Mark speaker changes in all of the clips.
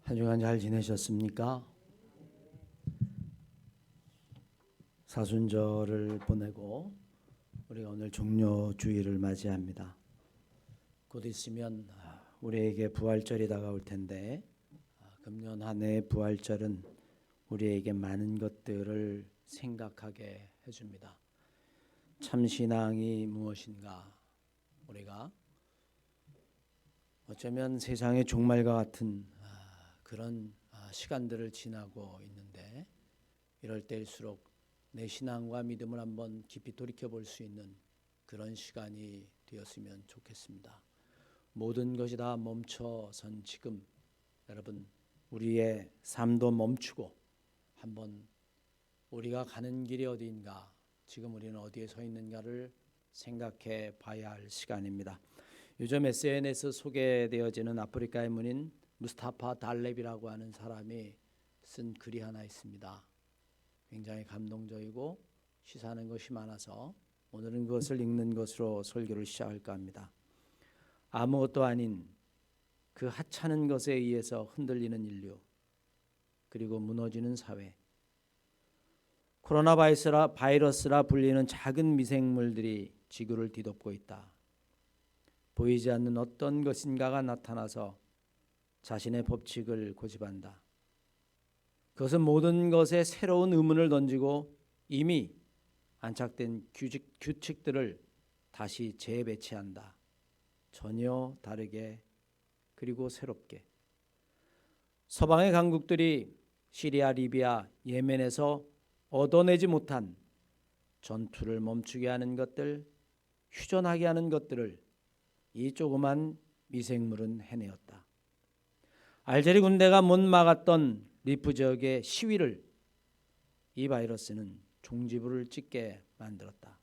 Speaker 1: 한 주간 잘 지내셨습니까? 사순절을 보내고 우리가 오늘 종료주일을 맞이합니다. 곧 있으면 우리에게 부활절이 다가올 텐데 금년 한 해의 부활절은 우리에게 많은 것들을 생각하게 해줍니다. 참신앙이 무엇인가? 우리가 어쩌면 세상의 종말과 같은 그런 시간들을 지나고 있는데 이럴 때일수록 내 신앙과 믿음을 한번 깊이 돌이켜볼 수 있는 그런 시간이 되었으면 좋겠습니다. 모든 것이 다 멈춰선 지금 여러분 우리의 삶도 멈추고 한번 우리가 가는 길이 어디인가, 지금 우리는 어디에 서 있는가를 생각해 봐야 할 시간입니다. 요즘 SNS 소개되어지는 아프리카의 문인 무스타파 달렙이라고 하는 사람이 쓴 글이 하나 있습니다. 굉장히 감동적이고 시사하는 것이 많아서 오늘은 그것을 읽는 것으로 설교를 시작할까 합니다. 아무것도 아닌 그 하찮은 것에 의해서 흔들리는 인류, 그리고 무너지는 사회, 코로나 바이러스라 불리는 작은 미생물들이 지구를 뒤덮고 있다. 보이지 않는 어떤 것인가가 나타나서 자신의 법칙을 고집한다. 그것은 모든 것에 새로운 의문을 던지고 이미 안착된 규칙들을 다시 재배치한다. 전혀 다르게 그리고 새롭게. 서방의 강국들이 시리아, 리비아, 예멘에서 얻어내지 못한 전투를 멈추게 하는 것들, 휴전하게 하는 것들을 이 조그만 미생물은 해내었다. 알제리 군대가 못 막았던 리프 지역의 시위를 이 바이러스는 종지부를 찍게 만들었다.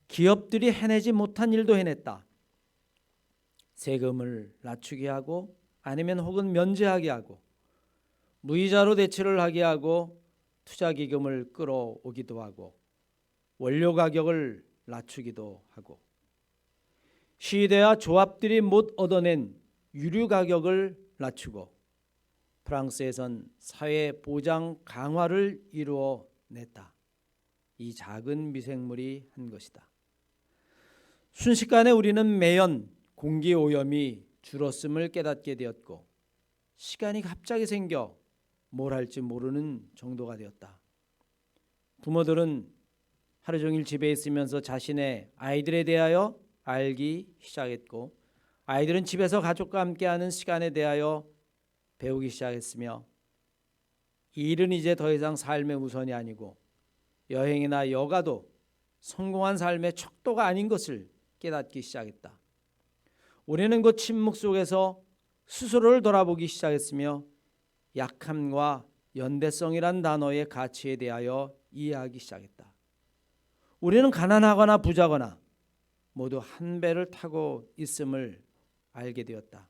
Speaker 1: 기업들이 해내지 못한 일도 해냈다. 세금을 낮추게 하고 아니면 혹은 면제하게 하고 무이자로 대출을 하게 하고 투자기금을 끌어오기도 하고 원료 가격을 낮추기도 하고 시대와 조합들이 못 얻어낸 유류 가격을 낮추고 프랑스에선 사회 보장 강화를 이루어냈다. 이 작은 미생물이 한 것이다. 순식간에 우리는 매연 공기 오염이 줄었음을 깨닫게 되었고 시간이 갑자기 생겨 뭘 할지 모르는 정도가 되었다. 부모들은 하루 종일 집에 있으면서 자신의 아이들에 대하여 알기 시작했고 아이들은 집에서 가족과 함께하는 시간에 대하여 배우기 시작했으며 일은 이제 더 이상 삶의 우선이 아니고 여행이나 여가도 성공한 삶의 척도가 아닌 것을 깨닫기 시작했다. 우리는 그 침묵 속에서 스스로를 돌아보기 시작했으며 약함과 연대성이란 단어의 가치에 대하여 이해하기 시작했다. 우리는 가난하거나 부자거나 모두 한 배를 타고 있음을 알게 되었다.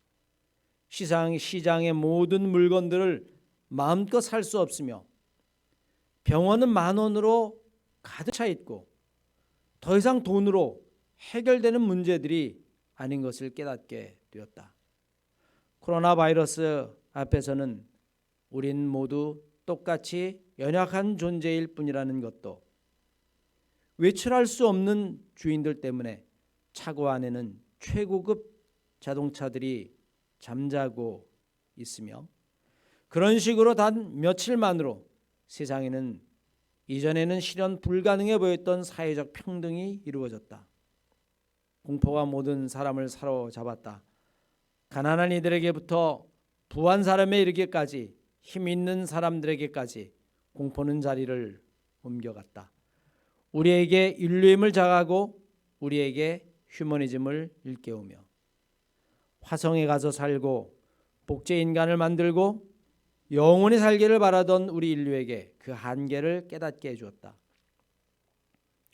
Speaker 1: 시장의 모든 물건들을 마음껏 살 수 없으며 병원은 10,000원으로 가득 차 있고 더 이상 돈으로 해결되는 문제들이 아닌 것을 깨닫게 되었다. 코로나 바이러스 앞에서는 우린 모두 똑같이 연약한 존재일 뿐이라는 것도, 외출할 수 없는 주인들 때문에 차고 안에는 최고급 자동차들이 잠자고 있으며 그런 식으로 단 며칠만으로 세상에는 이전에는 실현 불가능해 보였던 사회적 평등이 이루어졌다. 공포가 모든 사람을 사로잡았다. 가난한 이들에게부터 부한 사람에 이르기까지 힘 있는 사람들에게까지 공포는 자리를 옮겨갔다. 우리에게 인류임을 자각하고 우리에게 휴머니즘을 일깨우며 화성에 가서 살고 복제 인간을 만들고 영원히 살기를 바라던 우리 인류에게 그 한계를 깨닫게 해주었다.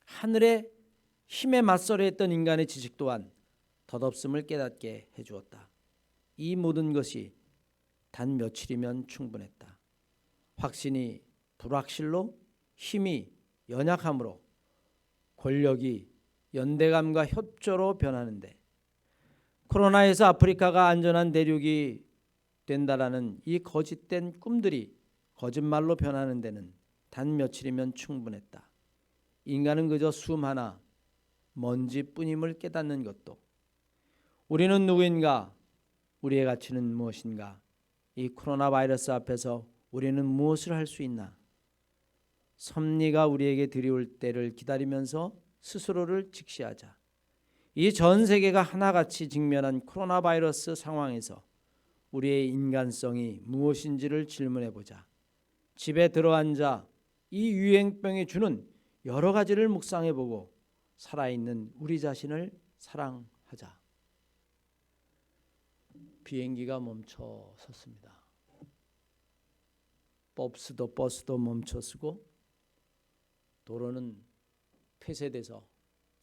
Speaker 1: 하늘의 힘에 맞서려 했던 인간의 지식 또한 덧없음을 깨닫게 해주었다. 이 모든 것이 단 며칠이면 충분했다. 확신이 불확실로, 힘이 연약함으로, 권력이 연대감과 협조로 변하는데 코로나에서 아프리카가 안전한 대륙이 된다라는 이 거짓된 꿈들이 거짓말로 변하는 데는 단 며칠이면 충분했다. 인간은 그저 숨 하나 먼지뿐임을 깨닫는 것도, 우리는 누구인가, 우리의 가치는 무엇인가, 이 코로나 바이러스 앞에서 우리는 무엇을 할 수 있나, 섭리가 우리에게 들이올 때를 기다리면서 스스로를 직시하자. 이 전 세계가 하나같이 직면한 코로나 바이러스 상황에서 우리의 인간성이 무엇인지를 질문해 보자. 집에 들어앉아 이 유행병이 주는 여러 가지를 묵상해 보고 살아있는 우리 자신을 사랑하자. 비행기가 멈춰 섰습니다. 버스도 멈춰 서고 도로는 폐쇄돼서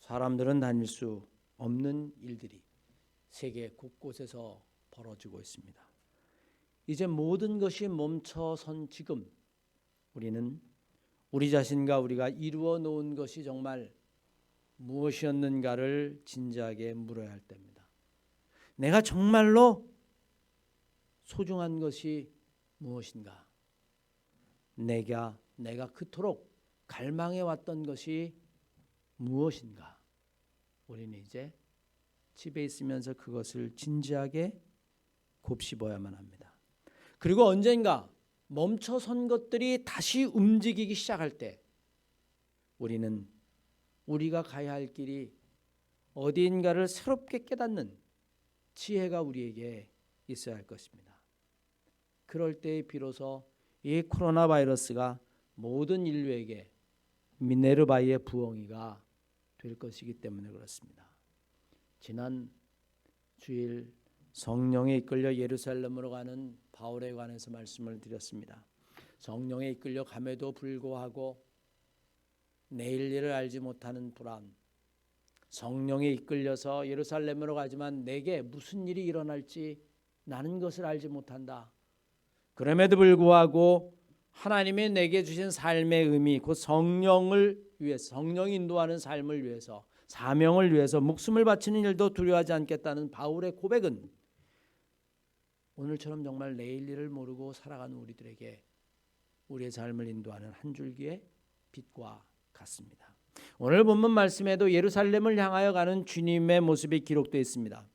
Speaker 1: 사람들은 다닐 수 없는 일들이 세계 곳곳에서 벌어지고 있습니다. 이제 모든 것이 멈춰선 지금 우리는 우리 자신과 우리가 이루어 놓은 것이 정말 무엇이었는가를 진지하게 물어야 할 때입니다. 내가 정말로 소중한 것이 무엇인가? 내가 그토록 갈망해 왔던 것이 무엇인가? 우리는 이제 집에 있으면서 그것을 진지하게 곱씹어야만 합니다. 그리고 언젠가 멈춰선 것들이 다시 움직이기 시작할 때 우리는 우리가 가야 할 길이 어디인가를 새롭게 깨닫는 지혜가 우리에게 있어야 할 것입니다. 그럴 때 비로소 이 코로나 바이러스가 모든 인류에게 미네르바의 부엉이가 될 것이기 때문에 그렇습니다. 지난 주일 성령에 이끌려 예루살렘으로 가는 바울에 관해서 말씀을 드렸습니다. 성령에 이끌려 감에도 불구하고 내일 일을 알지 못하는 불안, 성령에 이끌려서 예루살렘으로 가지만 내게 무슨 일이 일어날지 나는 것을 알지 못한다. 그럼에도 불구하고 하나님이 내게 주신 삶의 의미, 곧 성령을 위해서, 성령이 인도하는 삶을 위해서, 사명을 위해서 목숨을 바치는 일도 두려워하지 않겠다는 바울의 고백은 오늘처럼 정말 내일 일을 모르고 살아가는 우리들에게 우리의 삶을 인도하는 한 줄기의 빛과 같습니다. 오늘 본문 말씀에도 예루살렘을 향하여 가는 주님의 모습이 기록되어 있습니다.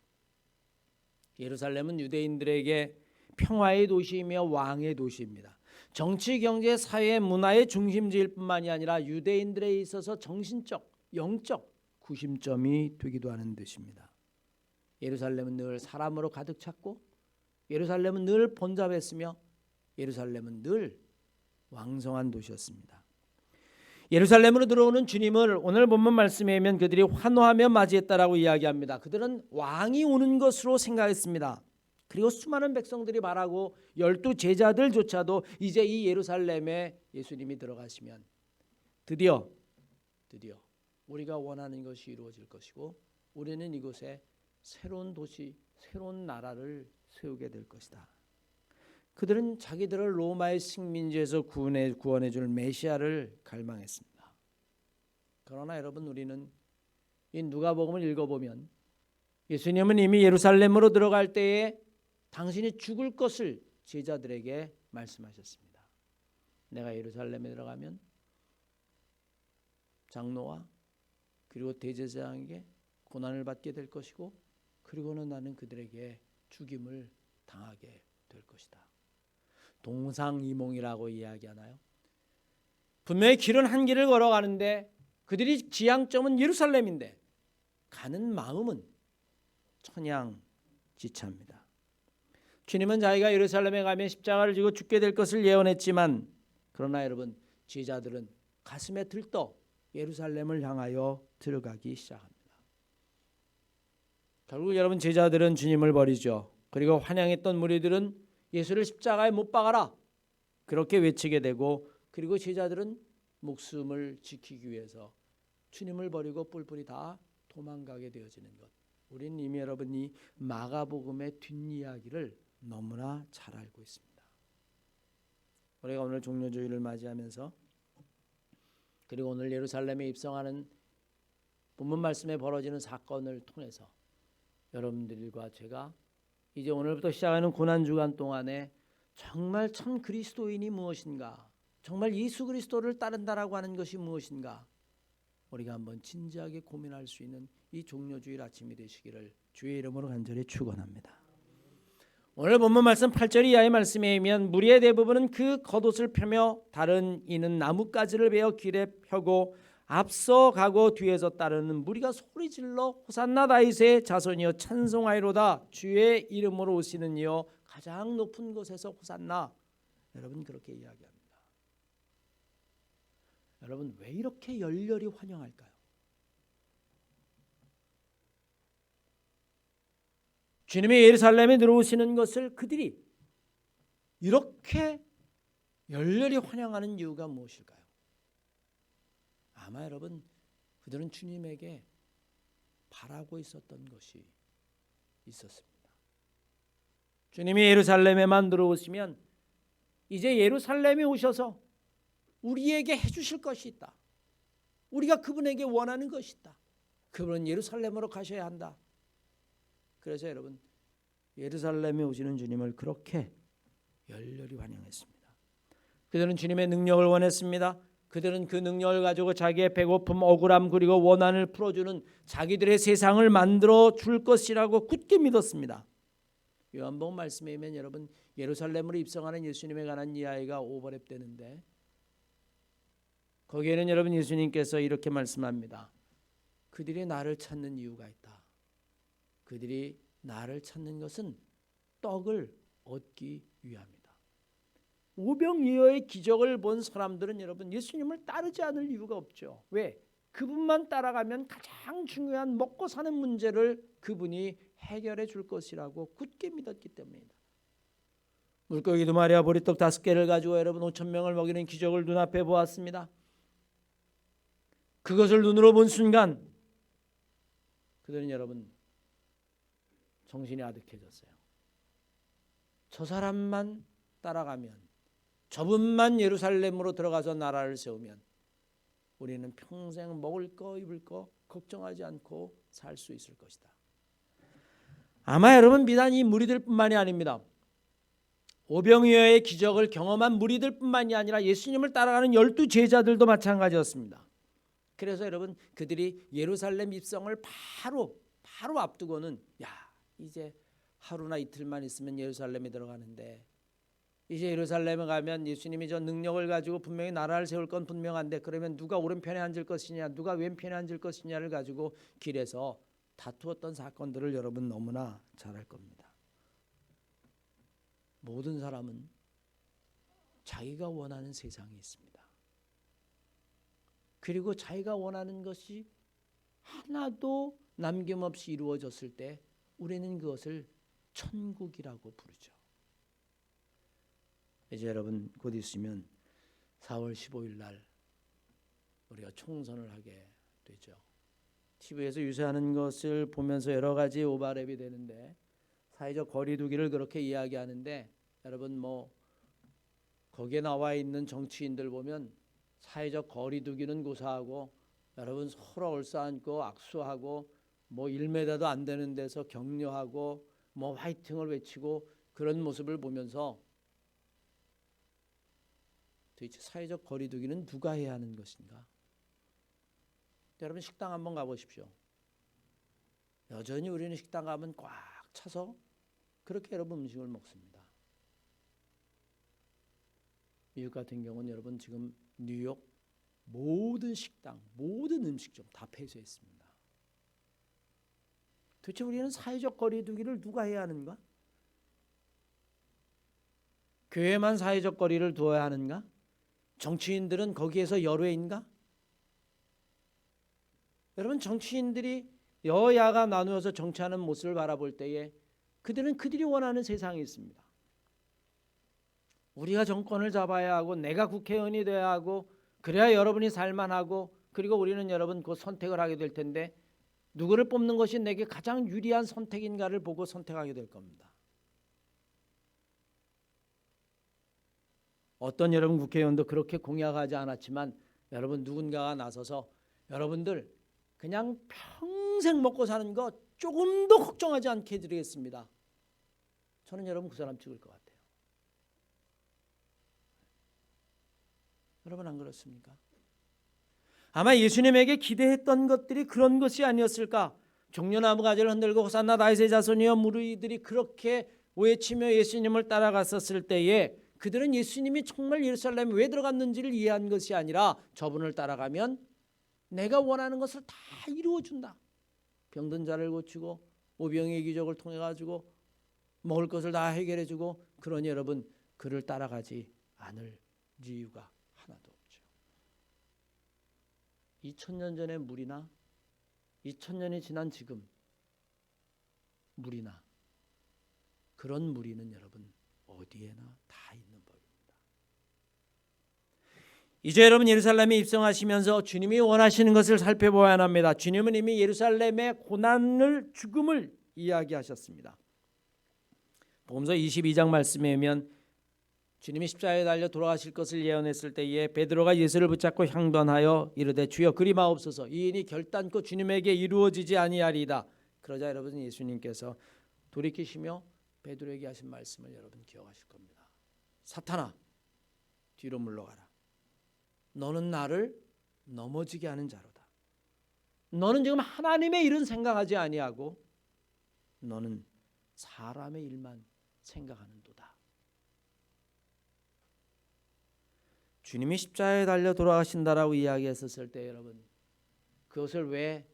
Speaker 1: 예루살렘은 유대인들에게 평화의 도시이며 왕의 도시입니다. 정치, 경제, 사회, 문화의 중심지일 뿐만이 아니라 유대인들에 있어서 정신적, 영적 구심점이 되기도 하는 뜻입니다. 예루살렘은 늘 사람으로 가득 찼고 예루살렘은 늘 번잡했으며 예루살렘은 늘 왕성한 도시였습니다. 예루살렘으로 들어오는 주님을 오늘 본문 말씀에 의하면 그들이 환호하며 맞이했다라고 이야기합니다. 그들은 왕이 오는 것으로 생각했습니다. 그리고 수많은 백성들이 말하고 12 제자들조차도 이제 이 예루살렘에 예수님이 들어가시면 드디어 우리가 원하는 것이 이루어질 것이고 우리는 이곳에 새로운 도시, 새로운 나라를 세우게 될 것이다. 그들은 자기들을 로마의 식민지에서 구원해 줄 메시아를 갈망했습니다. 그러나 여러분, 우리는 이 누가복음을 읽어보면 예수님은 이미 예루살렘으로 들어갈 때에 당신이 죽을 것을 제자들에게 말씀하셨습니다. 내가 예루살렘에 들어가면 장로와 그리고 대제사장에게 고난을 받게 될 것이고 그리고는 나는 그들에게 죽임을 당하게 될 것이다. 동상이몽이라고 이야기하나요? 분명히 길은 한 길을 걸어가는데 그들이 지향점은 예루살렘인데 가는 마음은 천양지차입니다. 주님은 자기가 예루살렘에 가면 십자가를 지고 죽게 될 것을 예언했지만 그러나 여러분, 제자들은 가슴에 들떠 예루살렘을 향하여 들어가기 시작합니다. 결국 여러분, 제자들은 주님을 버리죠. 그리고 환영했던 무리들은 예수를 십자가에 못 박아라 그렇게 외치게 되고 그리고 제자들은 목숨을 지키기 위해서 주님을 버리고 뿔뿔이 다 도망가게 되어지는 것. 우리는 이미 여러분이 마가복음의 뒷이야기를 너무나 잘 알고 있습니다. 우리가 오늘 종료주일을 맞이하면서 그리고 오늘 예루살렘에 입성하는 본문 말씀에 벌어지는 사건을 통해서 여러분들과 제가 이제 오늘부터 시작하는 고난 주간 동안에 정말 참 그리스도인이 무엇인가, 정말 예수 그리스도를 따른다라고 하는 것이 무엇인가, 우리가 한번 진지하게 고민할 수 있는 이 종료주일 아침이 되시기를 주의 이름으로 간절히 축원합니다. 오늘 본문 말씀 8절 이하의 말씀에 의하면 무리의 대부분은 그 겉옷을 펴며 다른 이는 나뭇가지를 베어 길에 펴고 앞서 가고 뒤에서 따르는 무리가 소리질러 호산나 다윗의 자손이여 찬송하이로다 주의 이름으로 오시는 이여 가장 높은 곳에서 호산나. 여러분 그렇게 이야기합니다. 여러분 왜 이렇게 열렬히 환영할까요? 주님이 예루살렘에 들어오시는 것을 그들이 이렇게 열렬히 환영하는 이유가 무엇일까요? 아마 여러분 그들은 주님에게 바라고 있었던 것이 있었습니다. 주님이 예루살렘에만 들어오시면 이제 예루살렘에 오셔서 우리에게 해주실 것이 있다. 우리가 그분에게 원하는 것이 있다. 그분은 예루살렘으로 가셔야 한다. 그래서 여러분 예루살렘에 오시는 주님을 그렇게 열렬히 환영했습니다. 그들은 주님의 능력을 원했습니다. 그들은 그 능력을 가지고 자기의 배고픔, 억울함 그리고 원한을 풀어주는 자기들의 세상을 만들어 줄 것이라고 굳게 믿었습니다. 요한복음 말씀에 의하면 여러분 예루살렘으로 입성하는 예수님에 관한 이야기가 오버랩되는데 거기에는 여러분 예수님께서 이렇게 말씀합니다. 그들이 나를 찾는 이유가 있다. 그들이 나를 찾는 것은 떡을 얻기 위함이다. 오병이어의 기적을 본 사람들은 여러분 예수님을 따르지 않을 이유가 없죠. 왜? 그분만 따라가면 가장 중요한 먹고 사는 문제를 그분이 해결해 줄 것이라고 굳게 믿었기 때문입니다. 물고기 2마리와 보리떡 5개를 가지고 여러분 5,000명을 먹이는 기적을 눈앞에 보았습니다. 그것을 눈으로 본 순간 그들은 여러분 정신이 아득해졌어요. 저 사람만 따라가면, 저분만 예루살렘으로 들어가서 나라를 세우면 우리는 평생 먹을 거 입을 거 걱정하지 않고 살 수 있을 것이다. 아마 여러분 비단 이 무리들뿐만이 아닙니다. 오병이어의 기적을 경험한 무리들뿐만이 아니라 예수님을 따라가는 12 제자들도 마찬가지였습니다. 그래서 여러분 그들이 예루살렘 입성을 바로 앞두고는 이제 하루나 이틀만 있으면 예루살렘에 들어가는데 이제 예루살렘에 가면 예수님이 저 능력을 가지고 분명히 나라를 세울 건 분명한데 그러면 누가 오른편에 앉을 것이냐 누가 왼편에 앉을 것이냐를 가지고 길에서 다투었던 사건들을 여러분 너무나 잘 알 겁니다. 모든 사람은 자기가 원하는 세상이 있습니다. 그리고 자기가 원하는 것이 하나도 남김없이 이루어졌을 때 우리는 그것을 천국이라고 부르죠. 이제 여러분 곧 있으면 4월 15일 날 우리가 총선을 하게 되죠. TV에서 유세하는 것을 보면서 여러 가지 오버랩이 되는데 사회적 거리두기를 그렇게 이야기하는데 여러분 거기에 나와 있는 정치인들 보면 사회적 거리두기는 고사하고 여러분 서로 얼싸안고 악수하고 1m도 안 되는 데서 격려하고 화이팅을 외치고 그런 모습을 보면서 도대체 사회적 거리두기는 누가 해야 하는 것인가? 여러분 식당 한번 가보십시오. 여전히 우리는 식당 가면 꽉 차서 그렇게 여러분 음식을 먹습니다. 미국 같은 경우는 여러분 지금 뉴욕 모든 식당, 모든 음식점 다 폐쇄했습니다. 도대체 우리는 사회적 거리두기를 누가 해야 하는가? 교회만 사회적 거리를 두어야 하는가? 정치인들은 거기에서 열외인가? 여러분 정치인들이 여야가 나누어서 정치하는 모습을 바라볼 때에 그들은 그들이 원하는 세상이 있습니다. 우리가 정권을 잡아야 하고 내가 국회의원이 돼야 하고 그래야 여러분이 살만하고 그리고 우리는 여러분 그 선택을 하게 될 텐데 누구를 뽑는 것이 내게 가장 유리한 선택인가를 보고 선택하게 될 겁니다. 어떤 여러분 국회의원도 그렇게 공약하지 않았지만 여러분 누군가가 나서서 여러분들 그냥 평생 먹고 사는 거 조금도 걱정하지 않게 해드리겠습니다. 저는 여러분 그 사람 찍을 것 같아요. 여러분 안 그렇습니까? 아마 예수님에게 기대했던 것들이 그런 것이 아니었을까? 종려나무 가지를 흔들고 호산나 다윗의 자손이여 무리들이 그렇게 외치며 예수님을 따라갔었을 때에 그들은 예수님이 정말 예루살렘에 왜 들어갔는지를 이해한 것이 아니라 저분을 따라가면 내가 원하는 것을 다 이루어준다. 병든 자를 고치고 오병이의 기적을 통해 가지고 먹을 것을 다 해결해 주고, 그러니 여러분 그를 따라가지 않을 이유가 하나도 없죠. 2000년 전의 물이나 2000년이 지난 지금 물이나 그런 무리는 여러분 어디에나 다 있는 법입니다. 이제 여러분 예루살렘에 입성하시면서 주님이 원하시는 것을 살펴보아야 합니다. 주님은 이미 예루살렘의 고난을, 죽음을 이야기하셨습니다. 복음서 22장 말씀에 보면 주님이 십자가에 달려 돌아가실 것을 예언했을 때에 베드로가 예수를 붙잡고 향변하여 이르되 주여 그리 마옵소서, 이 일이 결단코 주님에게 이루어지지 아니하리이다. 그러자 여러분 예수님께서 돌이키시며 베드로에게 하신 말씀을 여러분 기억하실 겁니다. 사탄아, 뒤로 물러가라. 너는 나를 넘어지게 하는 자로다. 너는 지금 하나님의 일은 생각하지 아니하고 너는 사람의 일만 생각하는도다. 주님이 십자가에 달려 돌아가신다라고 이야기했었을 때 여러분 그것을 왜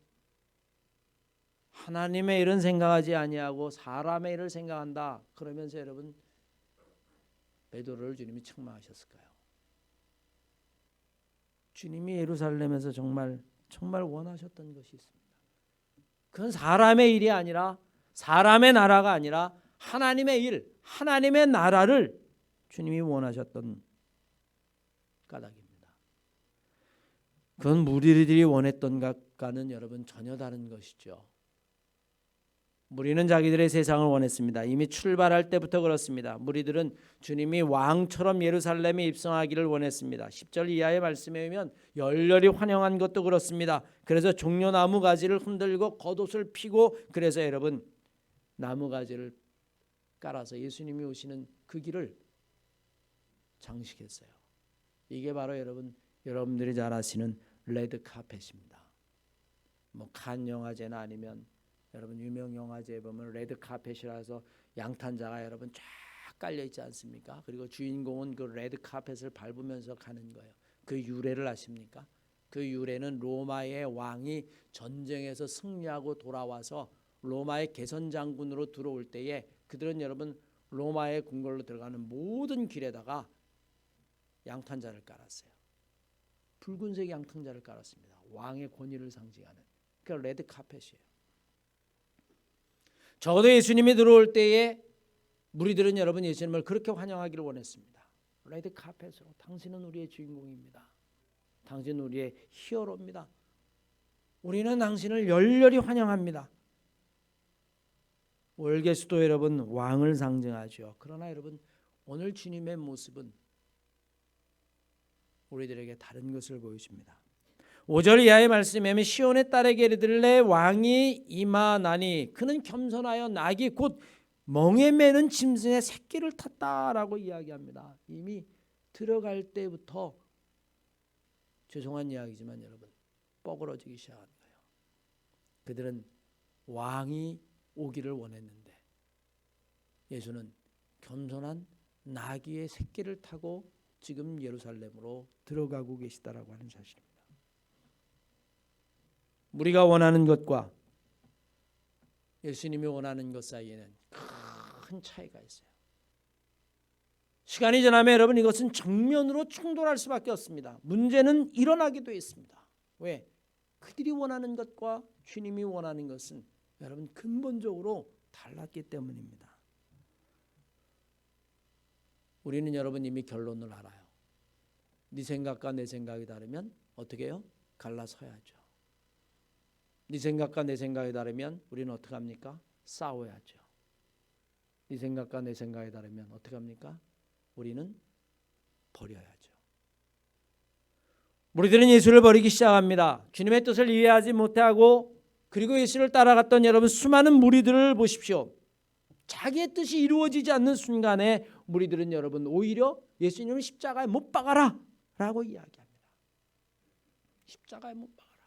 Speaker 1: 하나님의 일은 생각하지 아니하고 사람의 일을 생각한다 그러면서 여러분 베드로를 주님이 책망하셨을까요? 주님이 예루살렘에서 정말 원하셨던 것이 있습니다. 그건 사람의 일이 아니라, 사람의 나라가 아니라 하나님의 일, 하나님의 나라를 주님이 원하셨던 까닭입니다. 그건 무리들이 원했던 것과는 여러분 전혀 다른 것이죠. 무리는 자기들의 세상을 원했습니다. 이미 출발할 때부터 그렇습니다. 무리들은 주님이 왕처럼 예루살렘에 입성하기를 원했습니다. 10절 이하의 말씀에 보면 열렬히 환영한 것도 그렇습니다. 그래서 종려나무 가지를 흔들고 겉옷을 피고, 그래서 여러분 나무 가지를 깔아서 예수님이 오시는 그 길을 장식했어요. 이게 바로 여러분들이 잘 아시는 레드 카펫입니다. 뭐 칸 영화제나 아니면 여러분 유명 영화제에 보면 레드 카펫이라서 양탄자가 여러분 쫙 깔려 있지 않습니까? 그리고 주인공은 그 레드 카펫을 밟으면서 가는 거예요. 그 유래를 아십니까? 그 유래는 로마의 왕이 전쟁에서 승리하고 돌아와서 로마의 개선 장군으로 들어올 때에 그들은 여러분 로마의 궁궐로 들어가는 모든 길에다가 양탄자를 깔았어요. 붉은색 양탄자를 깔았습니다. 왕의 권위를 상징하는 그 레드 카펫이에요. 적어도 예수님이 들어올 때에 무리들은 여러분 예수님을 그렇게 환영하기를 원했습니다. 레드 카펫으로 당신은 우리의 주인공입니다. 당신은 우리의 히어로입니다. 우리는 당신을 열렬히 환영합니다. 월계수도 여러분 왕을 상징하죠. 그러나 여러분 오늘 주님의 모습은 우리들에게 다른 것을 보여줍니다. 5절 이하의 말씀에 시온의 딸에게 이르되 왕이 임하나니 그는 겸손하여 낙이 곧 멍에 매는 짐승의 새끼를 탔다라고 이야기합니다. 이미 들어갈 때부터 죄송한 이야기지만 여러분 뻐그러지기 시작한 거예요. 그들은 왕이 오기를 원했는데 예수는 겸손한 나귀의 새끼를 타고 지금 예루살렘으로 들어가고 계시다라고 하는 사실입니다. 우리가 원하는 것과 예수님이 원하는 것 사이에는 큰 차이가 있어요. 시간이 지나면 여러분 이것은 정면으로 충돌할 수밖에 없습니다. 문제는 일어나기도 했습니다. 왜? 그들이 원하는 것과 주님이 원하는 것은 여러분 근본적으로 달랐기 때문입니다. 우리는 여러분 이미 결론을 알아요. 네 생각과 내 생각이 다르면 어떻게 해요? 갈라서야죠. 네 생각과 내 생각이 다르면 우리는 어떻게 합니까? 싸워야죠. 네 생각과 내 생각이 다르면 어떻게 합니까? 우리는 버려야죠. 우리들은 예수를 버리기 시작합니다. 주님의 뜻을 이해하지 못하고 그리고 예수를 따라갔던 여러분 수많은 무리들을 보십시오. 자기의 뜻이 이루어지지 않는 순간에 무리들은 여러분 오히려 예수님을 십자가에 못 박아라 라고 이야기합니다. 십자가에 못 박아라.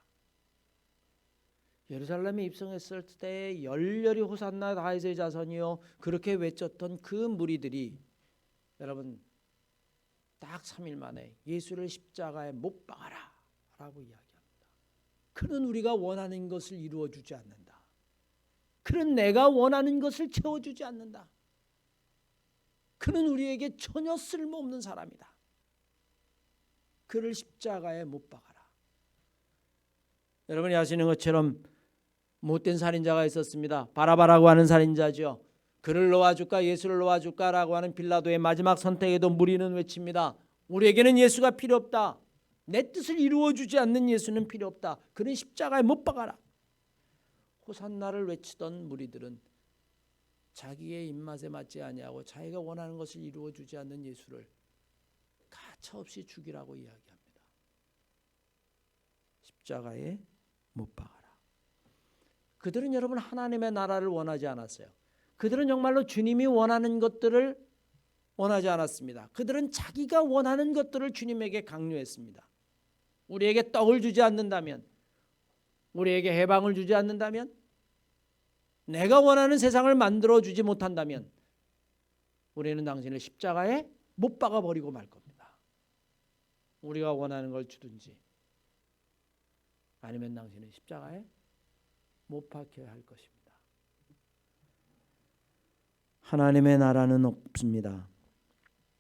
Speaker 1: 예루살렘에 입성했을 때 열렬히 호산나 다윗의 자손이요 그렇게 외쳤던 그 무리들이 여러분 딱 3일 만에 예수를 십자가에 못 박아라 라고 이야기합니다. 그는 우리가 원하는 것을 이루어주지 않는다. 그는 내가 원하는 것을 채워주지 않는다. 그는 우리에게 전혀 쓸모없는 사람이다. 그를 십자가에 못 박아라. 여러분이 아시는 것처럼 못된 살인자가 있었습니다. 바라바라고 하는 살인자죠. 그를 놓아줄까 예수를 놓아줄까라고 하는 빌라도의 마지막 선택에도 무리는 외칩니다. 우리에게는 예수가 필요 없다. 내 뜻을 이루어주지 않는 예수는 필요 없다. 그는 십자가에 못 박아라. 호산나를 외치던 무리들은 자기의 입맛에 맞지 아니하고 자기가 원하는 것을 이루어주지 않는 예수를 가차없이 죽이라고 이야기합니다. 십자가에 못 박아라. 그들은 여러분 하나님의 나라를 원하지 않았어요. 그들은 정말로 주님이 원하는 것들을 원하지 않았습니다. 그들은 자기가 원하는 것들을 주님에게 강요했습니다. 우리에게 떡을 주지 않는다면, 우리에게 해방을 주지 않는다면, 내가 원하는 세상을 만들어주지 못한다면 우리는 당신을 십자가에 못 박아버리고 말 겁니다. 우리가 원하는 걸 주든지 아니면 당신은 십자가에 못 박혀야 할 것입니다. 하나님의 나라는 없습니다.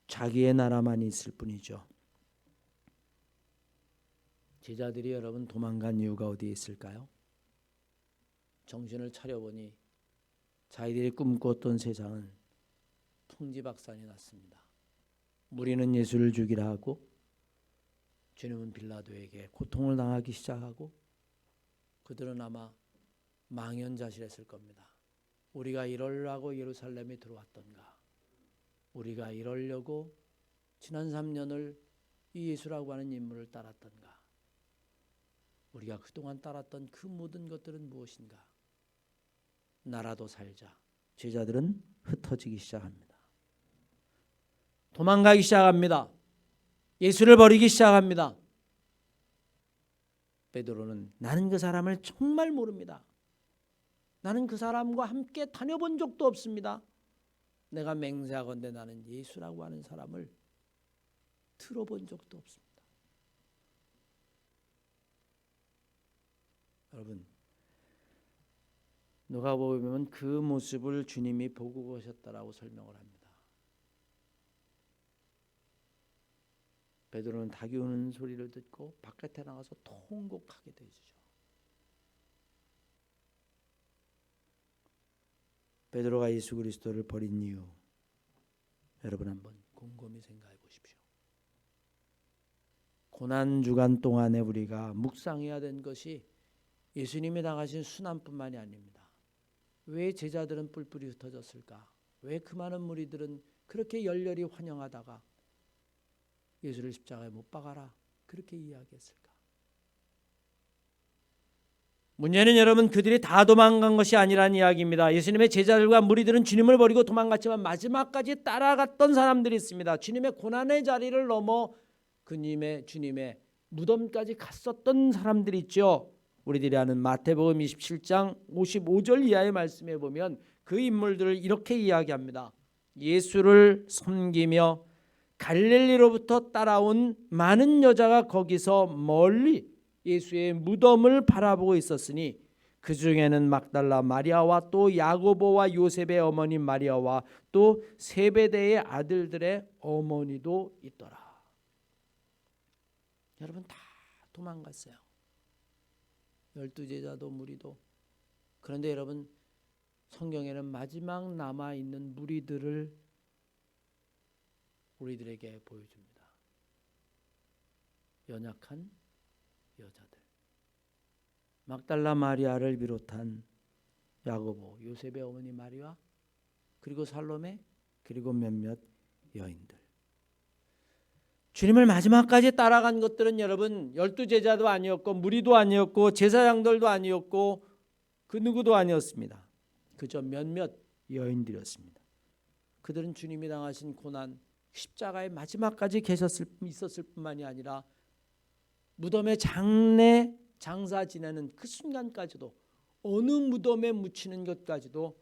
Speaker 1: 자기의 나라만 있을 뿐이죠. 제자들이 여러분 도망간 이유가 어디에 있을까요? 정신을 차려보니 자기들이 꿈꿨던 세상은 풍지박산이 났습니다. 무리는 예수를 죽이라 하고 주님은 빌라도에게 고통을 당하기 시작하고 그들은 아마 망연자실했을 겁니다. 우리가 이러려고 예루살렘에 들어왔던가? 우리가 이러려고 지난 3년을 이 예수라고 하는 인물을 따랐던가? 우리가 그동안 따랐던 그 모든 것들은 무엇인가? 나라도 살자. 제자들은 흩어지기 시작합니다. 도망가기 시작합니다. 예수를 버리기 시작합니다. 베드로는 나는 그 사람을 정말 모릅니다. 나는 그 사람과 함께 다녀본 적도 없습니다. 내가 맹세하건대 나는 예수라고 하는 사람을 들어본 적도 없습니다. 여러분, 누가복음에 보면 그 모습을 주님이 보고 계셨다라고 설명을 합니다. 베드로는 닭이 우는 소리를 듣고 바깥에 나가서 통곡하게 되죠. 베드로가 예수 그리스도를 버린 이유, 여러분 한번 곰곰이 생각해 보십시오. 고난 주간 동안에 우리가 묵상해야 된 것이 예수님이 당하신 순환뿐만이 아닙니다. 왜 제자들은 뿔뿔이 흩어졌을까? 왜 그 많은 무리들은 그렇게 열렬히 환영하다가 예수를 십자가에 못 박아라 그렇게 이야기했을까? 문제는 여러분 그들이 다 도망간 것이 아니라는 이야기입니다. 예수님의 제자들과 무리들은 주님을 버리고 도망갔지만 마지막까지 따라갔던 사람들이 있습니다. 주님의 고난의 자리를 넘어 주님의 무덤까지 갔었던 사람들이 있죠. 우리들이 아는 마태복음 27장 55절 이하의 말씀에 보면 그 인물들을 이렇게 이야기합니다. 예수를 섬기며 갈릴리로부터 따라온 많은 여자가 거기서 멀리 예수의 무덤을 바라보고 있었으니 그 중에는 막달라 마리아와 또 야고보와 요셉의 어머니 마리아와 또 세베대의 아들들의 어머니도 있더라. 여러분 다 도망갔어요. 12제자도 무리도. 그런데 여러분 성경에는 마지막 남아있는 무리들을 우리들에게 보여줍니다. 연약한 여자들. 막달라 마리아를 비롯한 야고보, 요셉의 어머니 마리아, 그리고 살로메, 그리고 몇몇 여인들. 주님을 마지막까지 따라간 것들은 여러분 12제자도 아니었고 무리도 아니었고 제사장들도 아니었고 그 누구도 아니었습니다. 그저 몇몇 여인들이었습니다. 그들은 주님이 당하신 고난, 십자가의 마지막까지 있었을 뿐만이 아니라 무덤의 장사 지내는 그 순간까지도, 어느 무덤에 묻히는 것까지도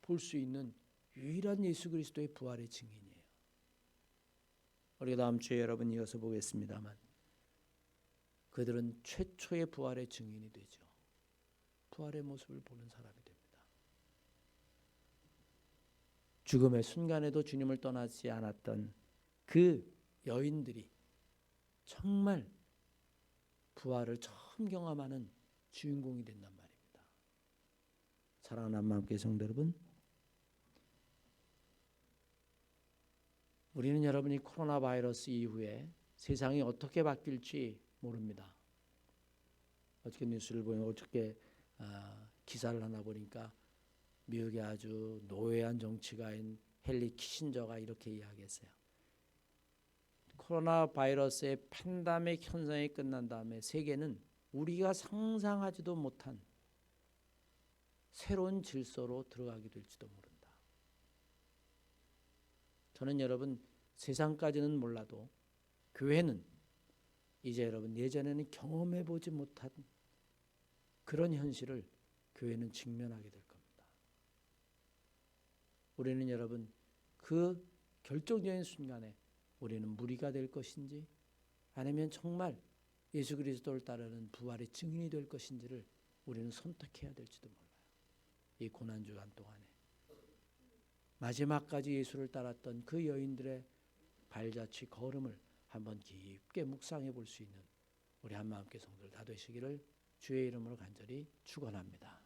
Speaker 1: 볼 수 있는 유일한 예수 그리스도의 부활의 증인이에요. 우리가 다음 주에 여러분 이어서 보겠습니다만 그들은 최초의 부활의 증인이 되죠. 부활의 모습을 보는 사람이 됩니다. 죽음의 순간에도 주님을 떠나지 않았던 그 여인들이 정말 부활을 처음 경험하는 주인공이 된단 말입니다. 사랑하는 한마음교회 성도 여러분, 우리는 여러분이 코로나 바이러스 이후에 세상이 어떻게 바뀔지 모릅니다. 어저께 뉴스를 보면 어저께 기사를 하나 보니까 미국의 아주 노회한 정치가인 헨리 키신저가 이렇게 이야기했어요. 코로나 바이러스의 팬데믹 현상이 끝난 다음에 세계는 우리가 상상하지도 못한 새로운 질서로 들어가게 될지도 모른다. 저는 여러분 세상까지는 몰라도 교회는 이제 여러분 예전에는 경험해 보지 못한 그런 현실을 교회는 직면하게 될 겁니다. 우리는 여러분 그 결정적인 순간에 우리는 무리가 될 것인지 아니면 정말 예수 그리스도를 따르는 부활의 증인이 될 것인지를 우리는 선택해야 될지도 몰라요. 이 고난 주간 동안에 마지막까지 예수를 따랐던 그 여인들의 발자취 걸음을 한번 깊게 묵상해 볼 수 있는 우리 한마음교회 성도들 다 되시기를 주의 이름으로 간절히 축원합니다.